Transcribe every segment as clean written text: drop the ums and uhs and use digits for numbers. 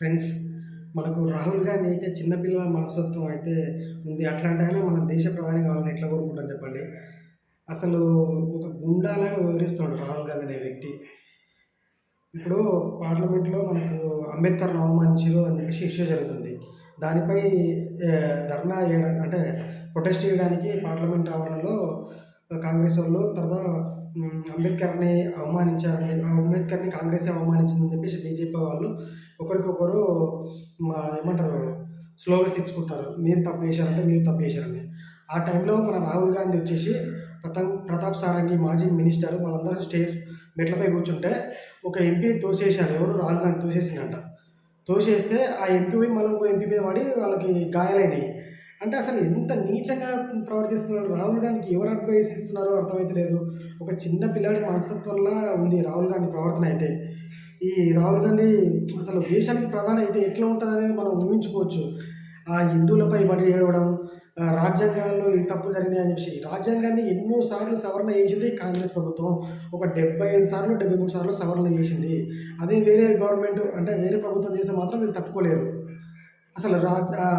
Friends, మనకు రాహుల్ గాంధీ అయితే చిన్నపిల్లల మనస్తత్వం అయితే ఉంది. అట్లాంటి ఆయన మన దేశ ప్రధాని కావాలని ఎట్లా కోరుకుంటాం చెప్పండి. అసలు ఒక గుండాలాగా వివరిస్తున్నాడు రాహుల్ గాంధీ అనే వ్యక్తి. ఇప్పుడు పార్లమెంట్లో మనకు అంబేద్కర్ను అవమానించారు అని చెప్పేసి ఇష్యూ జరుగుతుంది. దానిపై ధర్నా చేయడానికి అంటే ప్రొటెస్ట్ చేయడానికి పార్లమెంట్ ఆవరణలో కాంగ్రెస్ వాళ్ళు తర్వాత అంబేద్కర్ని కాంగ్రెస్ అవమానించిందని చెప్పేసి బీజేపీ వాళ్ళు ఒకరికొకరు ఏమంటారు స్లోగన్స్ ఇచ్చుకుంటారు. మీరు తప్పు చేశారంటే మీరు తప్పు చేశారని. ఆ టైంలో మన రాహుల్ గాంధీ వచ్చేసి ప్రతాప్ సారంగి మాజీ మినిస్టర్ వాళ్ళందరూ స్టేజ్ మెట్లపై కూర్చుంటే ఒక ఎంపీ తోసేశారు. ఎవరు? రాహుల్ గాంధీ తోసేసిందంట. తోసేస్తే ఆ ఎంపీ మళ్ళీ ఇంకో ఎంపీ మీద పడి వాళ్ళకి గాయాలైనాయి. అంటే అసలు ఎంత నీచంగా ప్రవర్తిస్తున్నారు రాహుల్ గాంధీకి. ఎవరు అడ్వైస్ ఇస్తున్నారో అర్థమైతే లేదు. ఒక చిన్న పిల్లాడి మనస్తత్వంలా ఉంది రాహుల్ గాంధీ ప్రవర్తన అయితే. ఈ రాహుల్ గాంధీ అసలు దేశానికి ప్రధాని అయితే ఎట్లా ఉంటుంది అనేది మనం ఊహించుకోవచ్చు. ఆ హిందువులపై బడి ఏడవడం, రాజ్యాంగాల్లో ఈ తప్పులు జరిగినాయి అని చెప్పి రాజ్యాంగాన్ని ఎన్నోసార్లు సవరణ చేసింది కాంగ్రెస్ ప్రభుత్వం. ఒక 75 సార్లు 73 సార్లు సవరణ చేసింది. అదే వేరే గవర్నమెంట్ అంటే వేరే ప్రభుత్వం చేస్తే మాత్రం వీళ్ళు తట్టుకోలేరు. అసలు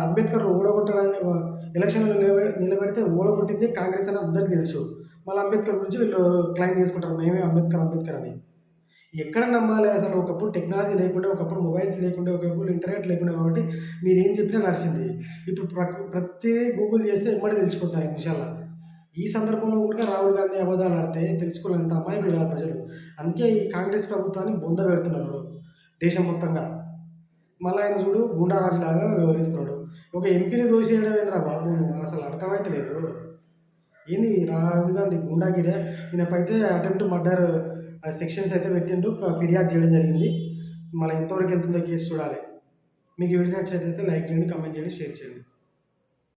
అంబేద్కర్ ఓడగొట్టడానికి ఎలక్షన్లో నిలబెడితే ఓడగొట్టింది కాంగ్రెస్ అని అందరికీ తెలుసు. మళ్ళీ అంబేద్కర్ గురించి వీళ్ళు క్లైమ్ చేసుకుంటారు, మేమే అంబేద్కర్ అని. ఎక్కడ నమ్మాలి అసలు? ఒకప్పుడు టెక్నాలజీ లేకుండా, ఒకప్పుడు మొబైల్స్ లేకుండా, ఒకప్పుడు ఇంటర్నెట్ లేకుండా కాబట్టి మీరు ఏం చెప్పినా నడిచింది. ఇప్పుడు ప్రతి గూగుల్ చేస్తే ఎమ్మడి తెలిసిపోతారు 5 నిమిషాల్లో. ఈ సందర్భంలో కూడా రాహుల్ గాంధీ అబద్ధాలు ఆడితే తెలుసుకోలేంత అమాయకులు కాదు ప్రజలు. అందుకే ఈ కాంగ్రెస్ ప్రభుత్వాన్ని బొంద పెడుతున్నారు దేశం మొత్తంగా. మళ్ళీ ఆయన చూడు గుండారాజులాగా వ్యవహరిస్తున్నాడు. ఒక ఎంపీని దోషేయడం ఏంద్రా బాబు, అసలు అర్థమైతే లేదు. ఏంది రాహుల్ గాంధీ గుండాగిరే. ఈయనపైతే అటెంప్ట్ మర్డర్ సెక్షన్స్ అయితే పెట్టిండు, ఫిర్యాదు చేయడం జరిగింది. మళ్ళీ ఎంతవరకు వెళ్తుందో కేసు చూడాలి. మీకు వీడియో నచ్చినట్లయితే లైక్ చేయండి, కామెంట్ చేయండి, షేర్ చేయండి.